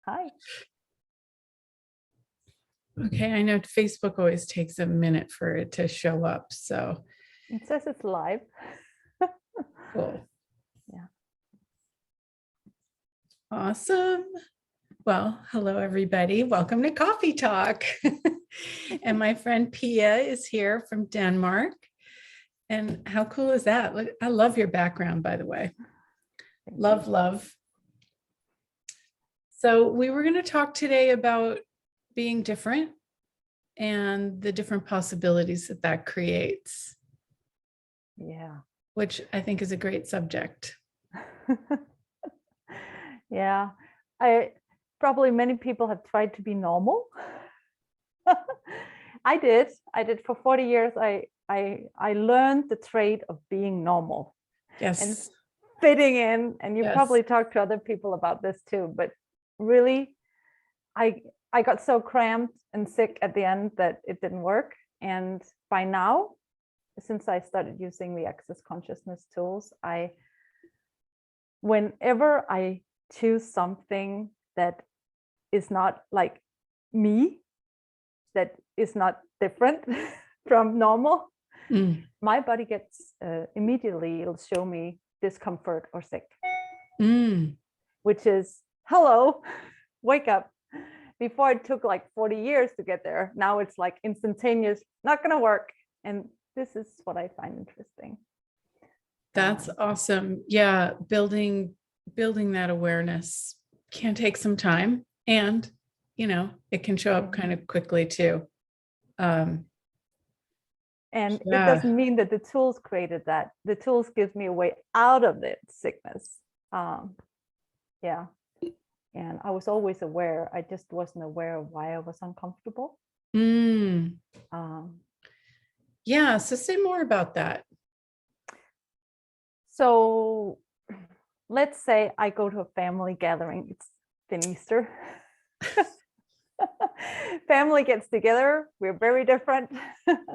Hi. Okay, I know Facebook always takes a minute for it to show up, so It says it's live. cool. Yeah. Awesome. Well, hello everybody. Welcome to Coffee Talk. And my friend Pia is here from Denmark. And how cool is that? Look, I love your background, by the way. Thank Love, you. love. So we were going to talk today about being different and the different possibilities that that creates, Yeah. which I think is a great subject. Yeah. I probably many people have tried to be normal. I did for 40 years. I learned the trade of being normal and Yes. fitting in. And you Yes. probably talk to other people about this too, but really I got so cramped and sick at the end that it didn't work. And by now, since I started using the Access Consciousness tools, whenever I choose something that is not like me, that is not different from normal, my body gets immediately, it'll show me discomfort or sick, which is, hello, wake up. Before it took like 40 years to get there. Now it's like instantaneous, not going to work. And this is what I find interesting. That's awesome. Yeah, building that awareness can take some time, and it can show up kind of quickly too. And it doesn't mean that the tools created that. The tools gives me a way out of the sickness. Yeah. And I was always aware. I just wasn't aware of why I was uncomfortable. Yeah. So say more about that. So let's say I go to a family gathering. It's been Easter. Family gets together. We're very different.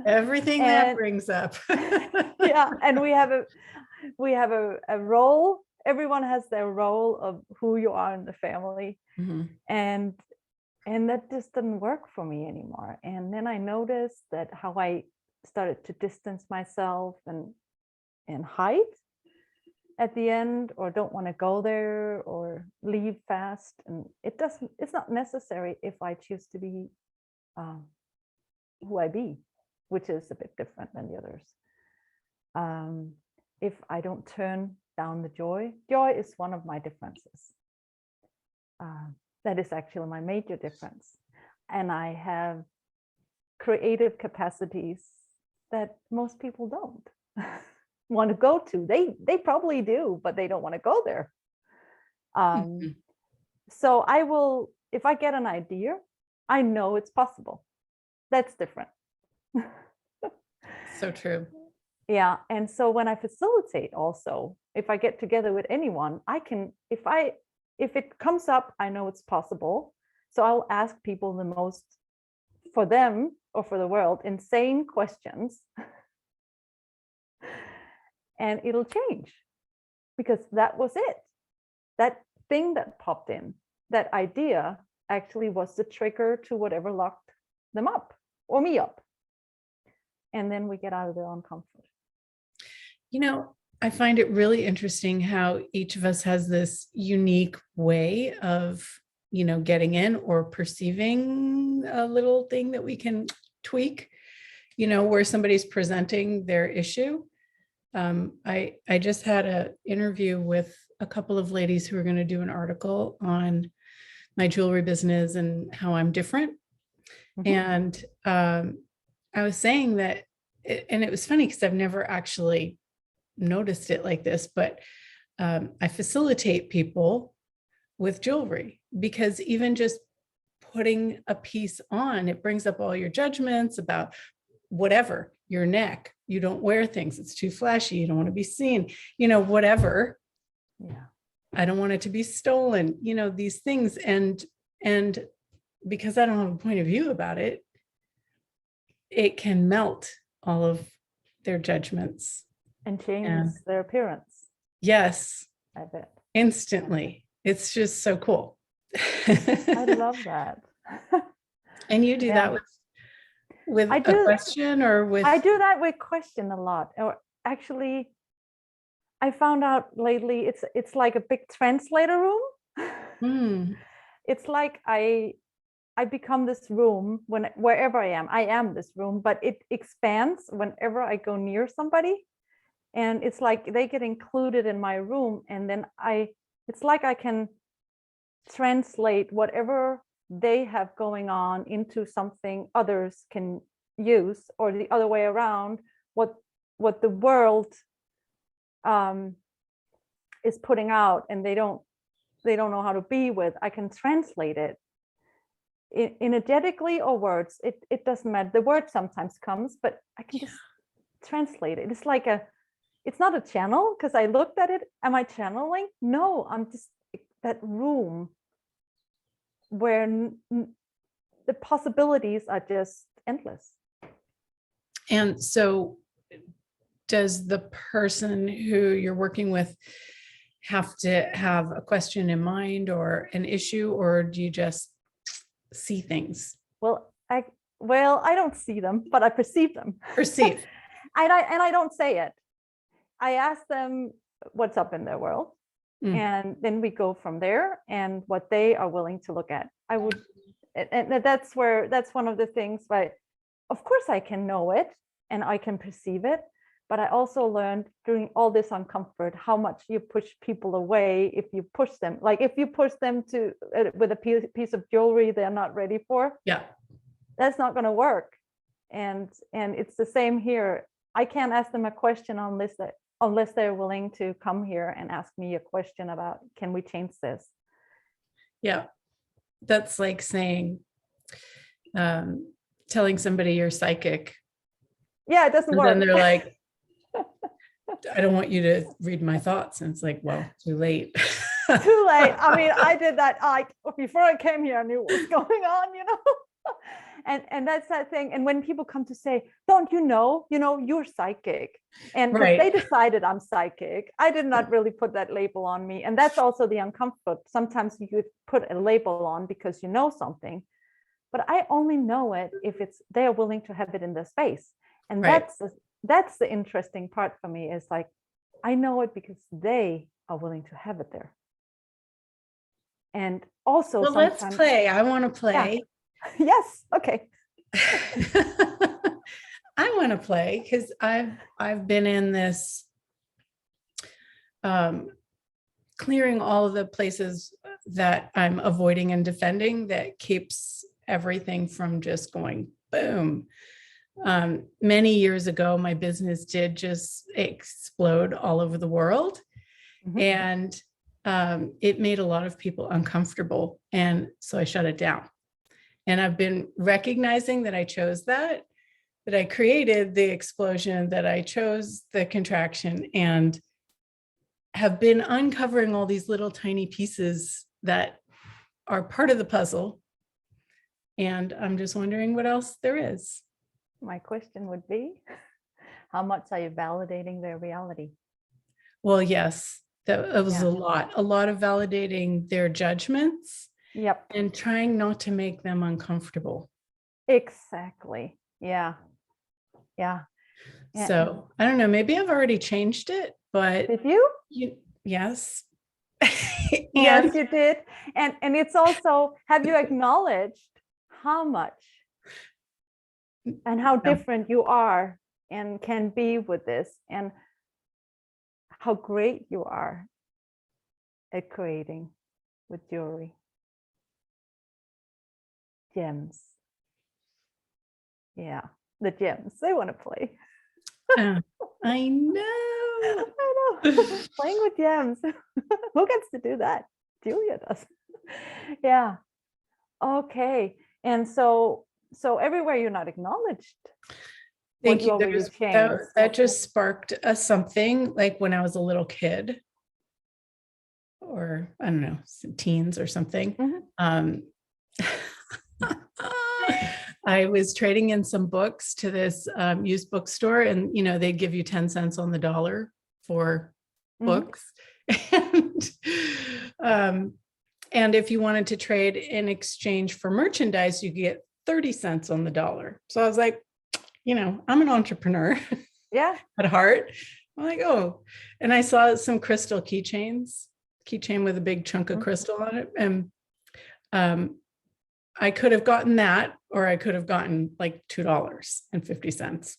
Everything that brings up. Yeah. And we have a role. Everyone has their role of who you are in the family. And that just didn't work for me anymore. And then I noticed that how I started to distance myself and hide at the end, or don't want to go there, or leave fast. And it's not necessary if I choose to be who I be, which is a bit different than the others. If I don't turn down the joy is one of my differences. That is actually my major difference. And I have creative capacities that most people don't want to go to. They probably do, but they don't want to go there. So I will, if I get an idea, I know it's possible. That's different. So true. Yeah. And so when I facilitate also, if I get together with anyone, I can, if it comes up, I know it's possible. So I'll ask people the most, for them or for the world, insane questions. And it'll change, because that was it. That thing that popped in, that idea actually was the trigger to whatever locked them up or me up. And then we get out of their own comfort. I find it really interesting how each of us has this unique way of, getting in or perceiving a little thing that we can tweak, where somebody's presenting their issue. I just had an interview with a couple of ladies who are going to do an article on my jewelry business and how I'm different. And I was saying that, and it was funny because I've never actually noticed it like this, but I facilitate people with jewelry, because even just putting a piece on, it brings up all your judgments about whatever, your neck, you don't wear things, it's too flashy, you don't want to be seen, whatever. Yeah. I don't want it to be stolen, these things. And because I don't have a point of view about it, it can melt all of their judgments. And change their appearance. Yes. I bet. Instantly. It's just so cool. I love that. And you do Yeah. that with I a do. question or with? I do that with question a lot. Or actually, I found out lately it's like a big translator room. Hmm. It's like I become this room wherever I am this room, but it expands whenever I go near somebody. And it's like they get included in my room, and then it's like I can translate whatever they have going on into something others can use, or the other way around, what the world is putting out and they don't know how to be with. I can translate it energetically or words. It doesn't matter. The word sometimes comes, but I can just translate it. It's like it's not a channel, because I looked at it. Am I channeling? No, I'm just that room where the possibilities are just endless. And so does the person who you're working with have to have a question in mind or an issue, or do you just see things? Well, I don't see them, but I perceive them. Perceive. And I don't say it. I ask them what's up in their world, and then we go from there, and what they are willing to look at. And that's one of the things. But of course, I can know it and I can perceive it. But I also learned during all this uncomfort how much you push people away if you push them. Like if you push them to with a piece of jewelry they're not ready for. Yeah. That's not going to work. And it's the same here. I can't ask them a question unless they're willing to come here and ask me a question about, can we change this? Yeah. That's like saying, telling somebody you're psychic. Yeah, it doesn't work. Then they're like, I don't want you to read my thoughts. And it's like, well, too late. Too late. I mean, I did that before I came here. I knew what was going on, and that's that thing. And when people come to say, don't you know, you're psychic, and right. They decided I'm psychic, I did not really put that label on me. And that's also the uncomfort. Sometimes you could put a label on because you know something, but I only know it if they're willing to have it in their space. And right. that's the interesting part for me, is like, I know it because they are willing to have it there. And also, well, let's play. I want to play. Yeah. Yes. Okay. I want to play because I've been in this clearing all of the places that I'm avoiding and defending that keeps everything from just going boom. Many years ago, my business did just explode all over the world. Mm-hmm. And it made a lot of people uncomfortable. And so I shut it down. And I've been recognizing that I chose that I created the explosion, that I chose the contraction, and have been uncovering all these little tiny pieces that are part of the puzzle. And I'm just wondering what else there is. My question would be, how much are you validating their reality? Well, yes, that was a lot of validating their judgments. Yep. And trying not to make them uncomfortable. Exactly. Yeah. Yeah. So I don't know, maybe I've already changed it, but did you? Yes. Yes, you did. And it's also, have you acknowledged how much and how different you are and can be with this, and how great you are at creating with jewelry? Gems. Yeah, the gems. They want to play. I know. I know. Playing with gems. Who gets to do that? Julia does. Yeah. Okay. And so everywhere you're not acknowledged. Thank you. That just sparked something like when I was a little kid, or I don't know, teens or something. Mm-hmm. I was trading in some books to this used bookstore, and they'd give you 10 cents on the dollar for books. And And if you wanted to trade in exchange for merchandise, you get 30 cents on the dollar. So I was like, I'm an entrepreneur at heart. I'm like, oh, and I saw some crystal keychain with a big chunk of crystal on it. And I could have gotten that, or I could have gotten like $2.50.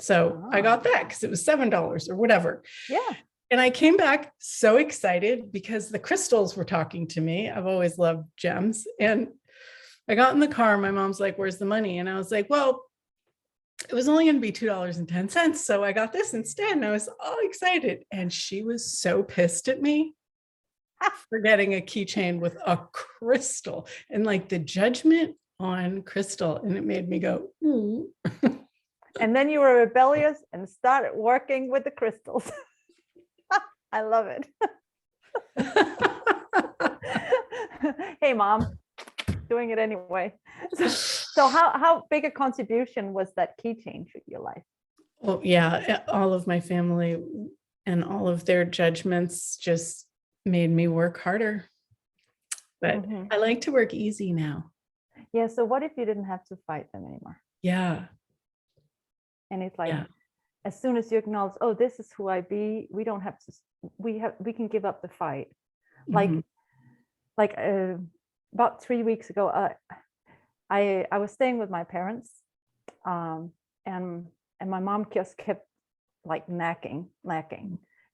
So I got that because it was $7 or whatever. Yeah. And I came back so excited because the crystals were talking to me. I've always loved gems. And I got in the car. My mom's like, where's the money? And I was like, well, it was only going to be $2.10. So I got this instead. And I was all excited. And she was so pissed at me for getting a keychain with a crystal, and like the judgment on crystal. And it made me go, ooh. And then you were rebellious and started working with the crystals. I love it. Hey, Mom, doing it anyway. So how big a contribution was that keychain to your life? Well, yeah, all of my family and all of their judgments just made me work harder. But I like to work easy now. Yeah. So what if you didn't have to fight them anymore? Yeah. And it's like, as soon as you acknowledge, oh, this is who I be, we don't have to, we can give up the fight. Like about 3 weeks ago, I was staying with my parents, and my mom just kept like nagging,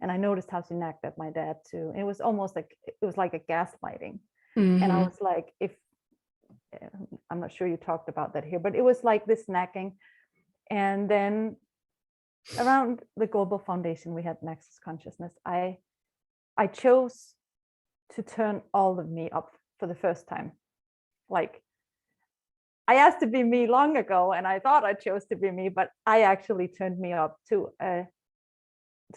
and I noticed how she nagged at my dad too. And it was almost like a gaslighting. And I was like, I'm not sure you talked about that here, but it was like this nagging. And then around the Global Foundation, we had Nexus Consciousness. I chose to turn all of me up for the first time. Like, I asked to be me long ago, and I thought I chose to be me, but I actually turned me up to a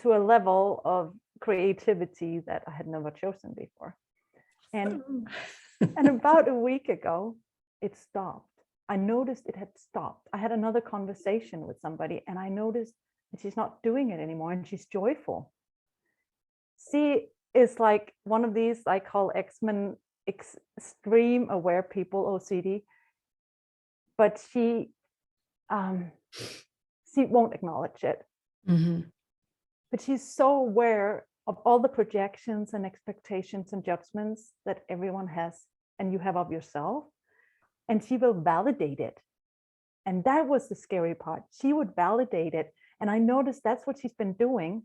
level of creativity that I had never chosen before. And about a week ago, it stopped. I noticed it had stopped. I had another conversation with somebody, and I noticed that she's not doing it anymore, and she's joyful. She is like one of these I call X-Men, extreme aware people, OCD, but she won't acknowledge it. But she's so aware of all the projections and expectations and judgments that everyone has and you have of yourself, and she will validate it. And that was the scary part. She would validate it, and I noticed that's what she's been doing.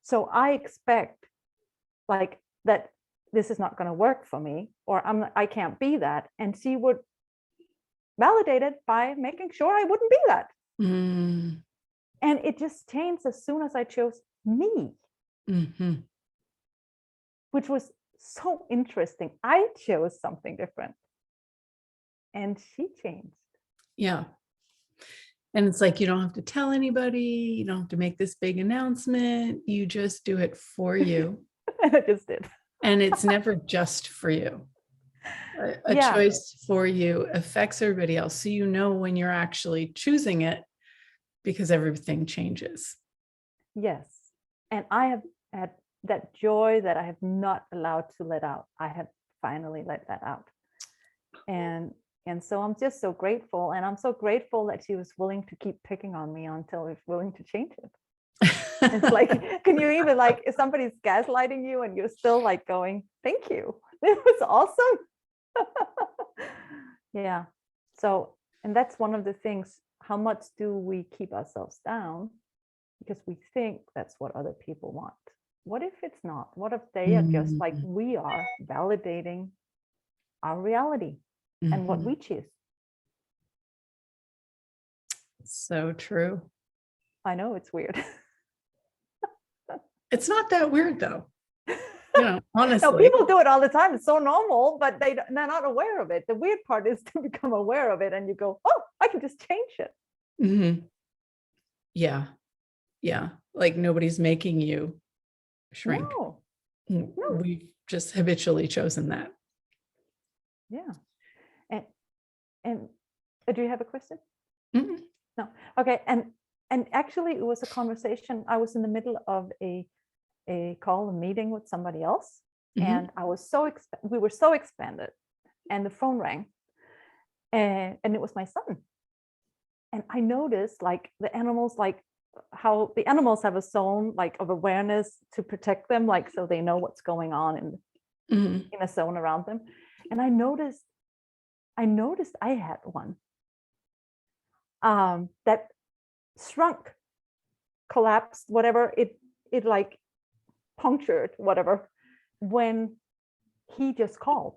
So I expect like that this is not going to work for me, or I can't be that, and she would validate it by making sure I wouldn't be that. And it just changed as soon as I chose me, which was so interesting. I chose something different, and she changed. Yeah. And it's like, you don't have to tell anybody, you don't have to make this big announcement, you just do it for you. And I just did. And it's never just for you. A choice for you affects everybody else. So you know when you're actually choosing it, because everything changes. Yes. And I have had that joy that I have not allowed to let out. I have finally let that out. And so I'm just so grateful. And I'm so grateful that she was willing to keep picking on me until I was willing to change it. It's like, can you even, like, if somebody's gaslighting you and you're still like going, thank you, it was awesome. Yeah. So, and that's one of the things, how much do we keep ourselves down because we think that's what other people want? What if it's not? What if they are just like we are, validating our reality and what we choose? So true. I know it's weird. It's not that weird though. Honestly. No, people do it all the time. It's so normal, but they're not aware of it. The weird part is to become aware of it and you go, oh, I can just change it. Yeah. Yeah. Like nobody's making you shrink. No. We've just habitually chosen that. Yeah. And do you have a question? Mm-mm. No. Okay. And actually it was a conversation. I was in the middle of a meeting with somebody else. And I was we were so expanded, and the phone rang, and it was my son. And I noticed like the animals, like how the animals have a zone like of awareness to protect them, like so they know what's going on in a zone around them. And I noticed I had one that shrunk, collapsed, whatever, it like punctured, whatever, when he just called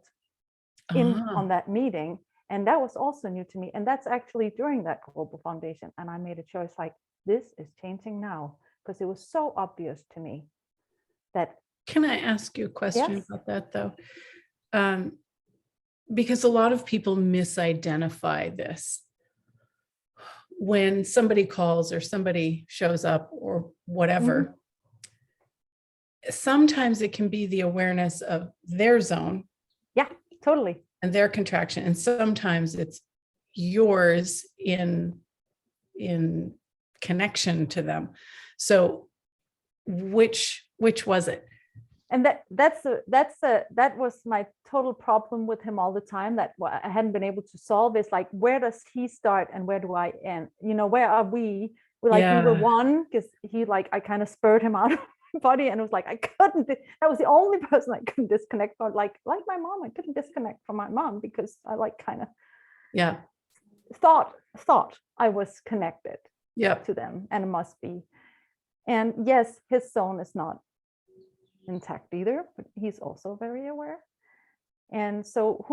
in on that meeting. And that was also new to me. And that's actually during that global foundation. And I made a choice like, this is changing now, because it was so obvious to me that. Can I ask you a question about that though? Because a lot of people misidentify this. When somebody calls or somebody shows up or whatever, sometimes it can be the awareness of their zone. Yeah, totally. And their contraction. And sometimes it's yours in connection to them. So which was it? And that was my total problem with him all the time, that I hadn't been able to solve, is like, where does he start and where do I end? You know, where are we? We were one, because he like, I kind of spurred him out of my body, and it was like, I couldn't, that was the only person I couldn't disconnect from, like my mom, I couldn't disconnect from my mom, because I like kind of thought I was connected to them, and it must be. And yes, his zone is not intact either, but he's also very aware. And so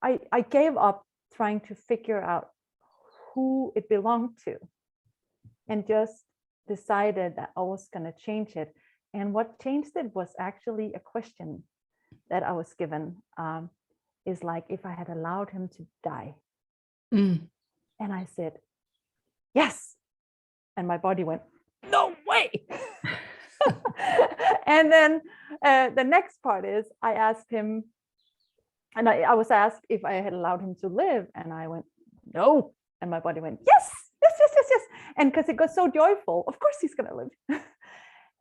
I gave up trying to figure out who it belonged to, and just decided that I was going to change it. And what changed it was actually a question that I was given, is like, if I had allowed him to die. And I said, yes. And my body went, no way. And then the next part is, I asked him, and I was asked if I had allowed him to live, and I went, no. And my body went, yes. And because it got so joyful, of course he's going to live.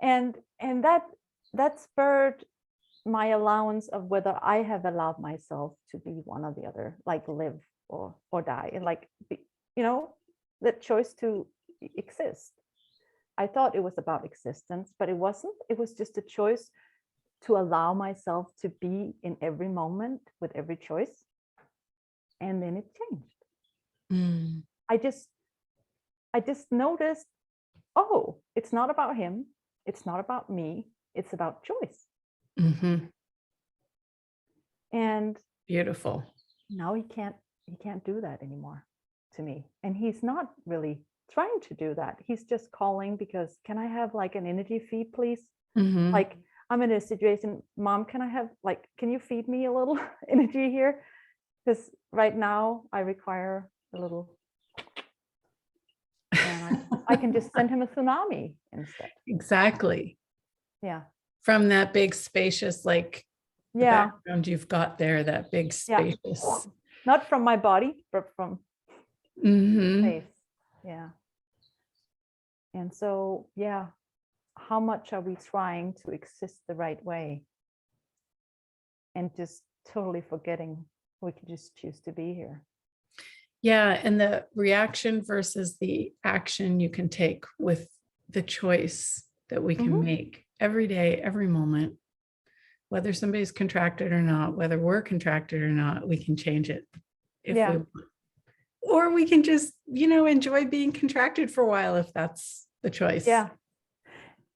and that spurred my allowance of whether I have allowed myself to be one or the other, like live or die, and like, you know, the choice to exist. I thought it was about existence, but it wasn't. It was just a choice to allow myself to be in every moment with every choice. And then it changed. I just noticed, oh, it's not about him. It's not about me. It's about choice. And beautiful. Now he can't do that anymore to me. And he's not really trying to do that. He's just calling because, can I have like an energy feed, please? Like, I'm in a situation, Mom, can you feed me a little energy here? Because right now I require a little, and I can just send him a tsunami instead. Exactly. Yeah. From that big spacious, like the background you've got there, that big spacious. Not from my body, but from space. Yeah. And so, how much are we trying to exist the right way, and just totally forgetting we can just choose to be here? Yeah. And the reaction versus the action you can take with the choice that we can make every day, every moment, whether somebody's contracted or not, whether we're contracted or not, we can change it if we want. Or we can just, enjoy being contracted for a while if that's the choice. Yeah.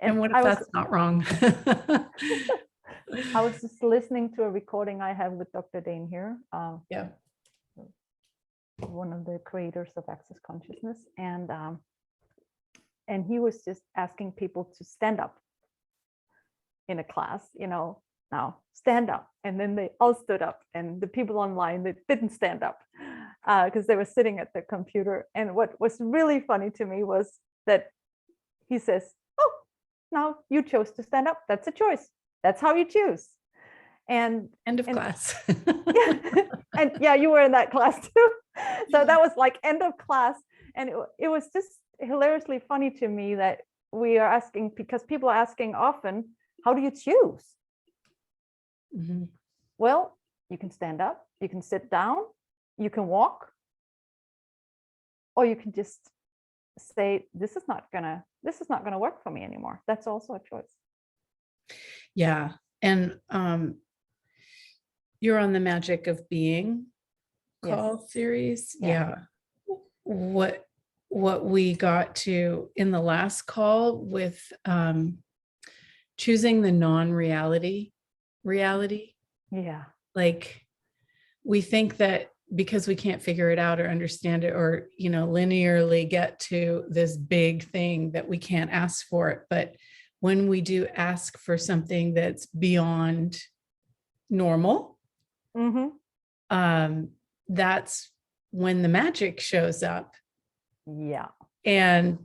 And what if that's not wrong? I was just listening to a recording I have with Dr. Dane here. One of the creators of Access Consciousness. And he was just asking people to stand up in a class, now stand up. And then they all stood up, and the people online that didn't stand up because they were sitting at their computer. And what was really funny to me was that he says, oh, now you chose to stand up. That's a choice. That's how you choose. And end of class. And you were in that class too. So that was like end of class. And it was just hilariously funny to me that we are asking, because people are asking often, how do you choose? Mm-hmm. Well, you can stand up, you can sit down, you can walk, or you can just say, this is not gonna work for me anymore. That's also a choice. Yeah. And you're on the Magic of Being call series. Yeah. What we got to in the last call with choosing the non-reality reality. Yeah. Like, we think that because we can't figure it out or understand it, or, you know, linearly get to this big thing, that we can't ask for it. But when we do ask for something that's beyond normal, that's when the magic shows up. Yeah. And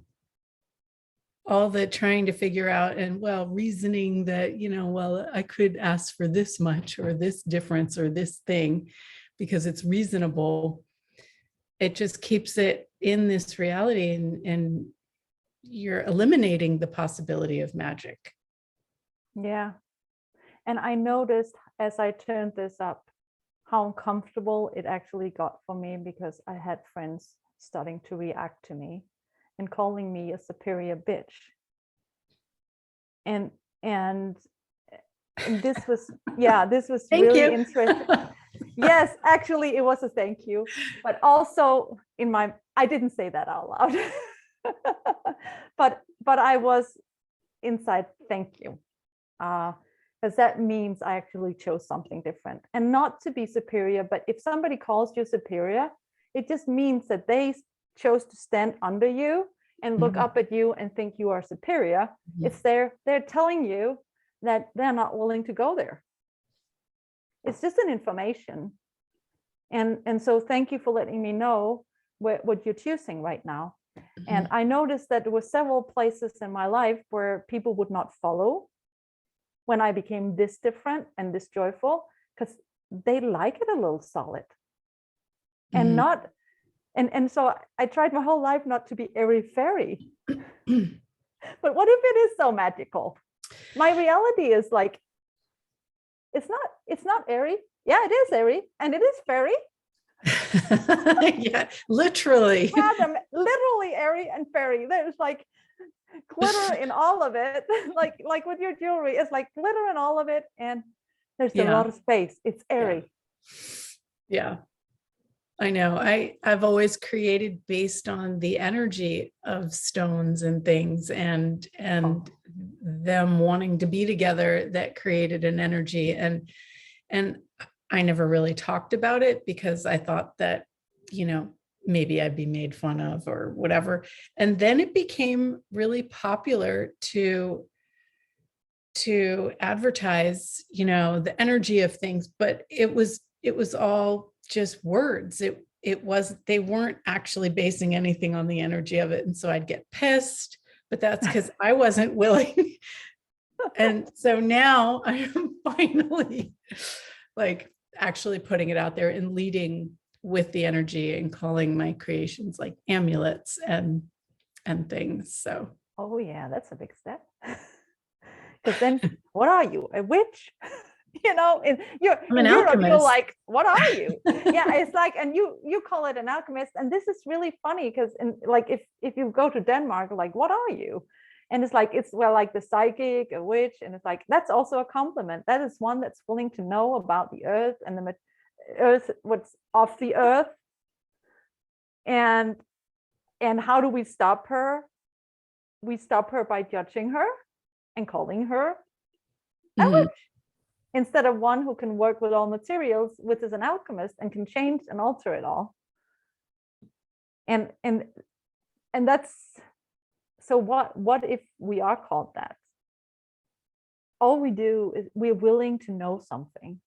all the trying to figure out and, well, reasoning that, you know, well, I could ask for this much or this difference or this thing because it's reasonable. It just keeps it in this reality, and you're eliminating the possibility of magic. Yeah. And I noticed as I turned this up, how uncomfortable it actually got for me, because I had friends starting to react to me and calling me a superior bitch. And this was, this was really interesting. Yes, actually it was a thank you, but also I didn't say that out loud. but I was inside, thank you. Because that means I actually chose something different, and not to be superior. But if somebody calls you superior, it just means that they chose to stand under you and look up at you and think you are superior. It's they're telling you that they're not willing to go there. It's just an information. And so thank you for letting me know what you're choosing right now. And I noticed that there were several places in my life where people would not follow when I became this different and this joyful, because they like it a little solid. And not, and so I tried my whole life not to be airy fairy. But what if it is so magical? My reality is like, it's not airy. Yeah, it is airy, and it is fairy. Yeah, literally. Literally airy and fairy. There's like glitter in all of it. like with your jewelry, it's like glitter in all of it, and there's a lot of space. It's airy. Yeah. I know. I've always created based on the energy of stones and things, and them wanting to be together, that created an energy. And I never really talked about it because I thought that, you know, maybe I'd be made fun of or whatever. And then it became really popular to advertise, you know, the energy of things, but it was all just words. They weren't actually basing anything on the energy of it. And so I'd get pissed, but that's because I wasn't willing. And so now I'm finally like actually putting it out there and leading with the energy and calling my creations like amulets and things. So, oh yeah, that's a big step. Because then, what are you, a witch? You know, in Europe, you're like, what are you? Yeah, it's like, and you call it an alchemist. And this is really funny because, like, if you go to Denmark, like, what are you? And it's like, like the psychic, a witch, and it's like, that's also a compliment. That is one that's willing to know about the earth and the earth, what's off the earth. And how do we stop her? We stop her by judging her and calling her a witch, instead of one who can work with all materials, which is an alchemist and can change and alter it all. And that's, so what if we are called that? All we do is we're willing to know something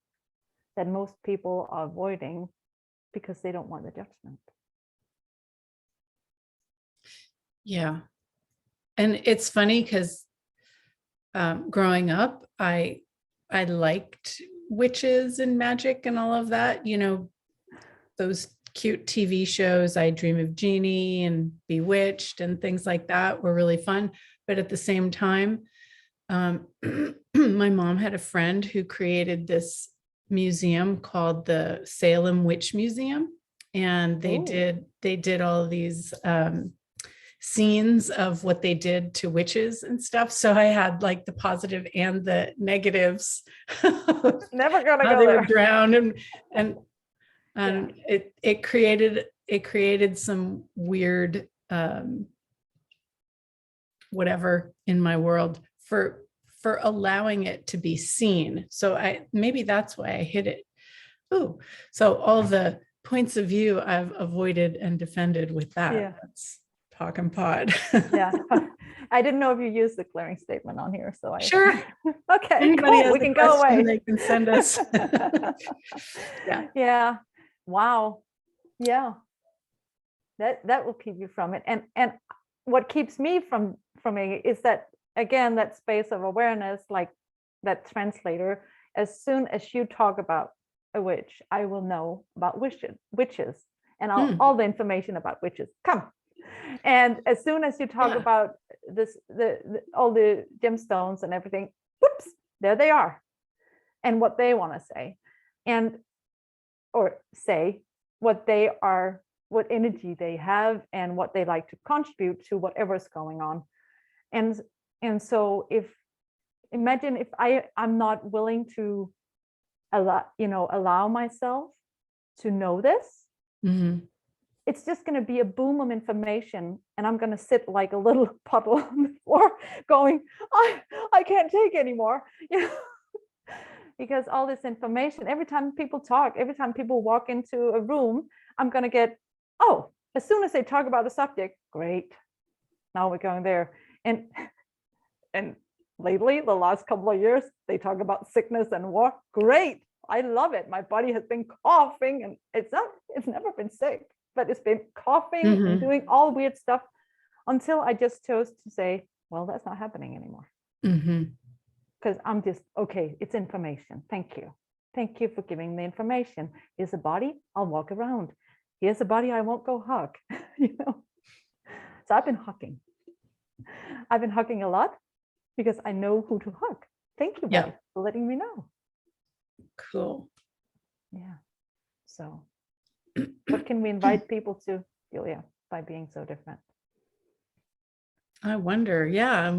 that most people are avoiding because they don't want the judgment. Yeah. And it's funny because growing up, I liked witches and magic and all of that, you know, those cute TV shows, I Dream of Jeannie and Bewitched and things like that were really fun. But at the same time, My mom had a friend who created this museum called the Salem Witch Museum, and they did all of these scenes of what they did to witches and stuff. So I had like the positive and the negatives. Never gonna how go they there. were drowned, and it created some weird whatever in my world for allowing it to be seen. So maybe that's why I hit it. Oh, so all the points of view I've avoided and defended with that. Yeah. That's talk and pod. Yeah. I didn't know if you used the clearing statement on here, so Sure. Okay, Anybody cool. has We can go away. they can send us. Yeah. Yeah. Wow. Yeah. That will keep you from it. And what keeps me from it is that, again, that space of awareness, like that translator, as soon as you talk about a witch, I will know about witches and all the information about witches. Come. And as soon as you talk about this, all the gemstones and everything, whoops, there they are, and what they want to say, or say what they are, what energy they have, and what they like to contribute to whatever's going on. And so imagine if I'm not willing to allow myself to know this. Mm-hmm. It's just going to be a boom of information, and I'm going to sit like a little puddle on the floor going, I can't take anymore. Because all this information, every time people talk, every time people walk into a room, I'm going to get, as soon as they talk about a subject, great, now we're going there. And lately, the last couple of years, they talk about sickness and war. Great, I love it. My body has been coughing, and it's never been sick, but it's been coughing and doing all weird stuff until I just chose to say, well, that's not happening anymore. Because I'm just, okay, it's information. Thank you. Thank you for giving the information. Here's a body, I'll walk around. Here's a body I won't go hug. So I've been hugging. I've been hugging a lot because I know who to hug. Thank you, buddy, for letting me know. Cool. Yeah. So what can we invite people to, Julia, by being so different? I wonder,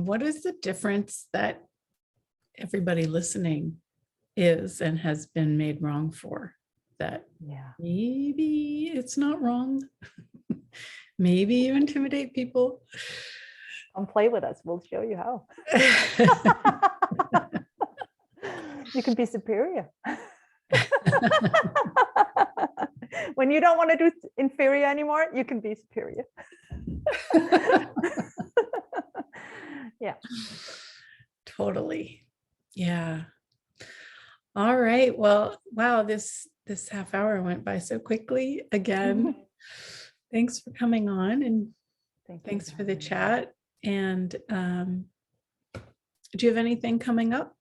what is the difference that everybody listening is and has been made wrong for? That maybe it's not wrong. Maybe you intimidate people. Come play with us. We'll show you how. You can be superior. When you don't want to do inferior anymore, you can be superior. Yeah. Totally. Yeah. All right. Well, wow, this half hour went by so quickly again. Thanks for coming on, and thanks for the chat. And do you have anything coming up?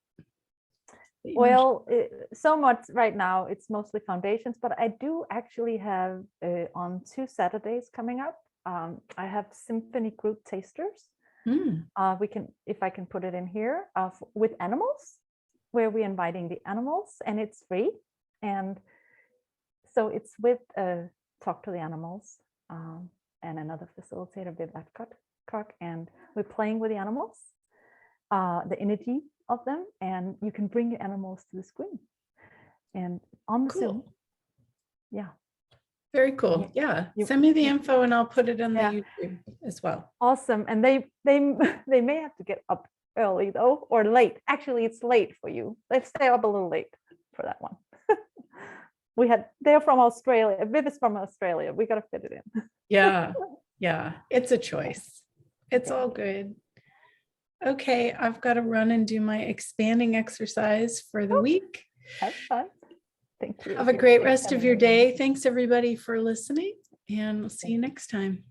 Well, so much right now, it's mostly foundations, but I do actually have on 2 Saturdays coming up, I have symphony group tasters. We can, if I can put it in here, with animals, where we're inviting the animals, and it's free. And so it's with Talk to the Animals and another facilitator, Viv Adcock, and we're playing with the animals, the energy of them, and you can bring your animals to the screen and on the Zoom. Yeah. Very cool. Yeah. Send me the info and I'll put it on the YouTube as well. Awesome. And they may have to get up early though, or late. Actually, it's late for you. Let's stay up a little late for that one. They're from Australia. Viv is from Australia. We got to fit it in. Yeah. Yeah. It's a choice. It's all good. Okay. I've got to run and do my expanding exercise for the week. Have fun. Thank you. Have a great rest of your day. Thanks everybody for listening, and we'll see you next time.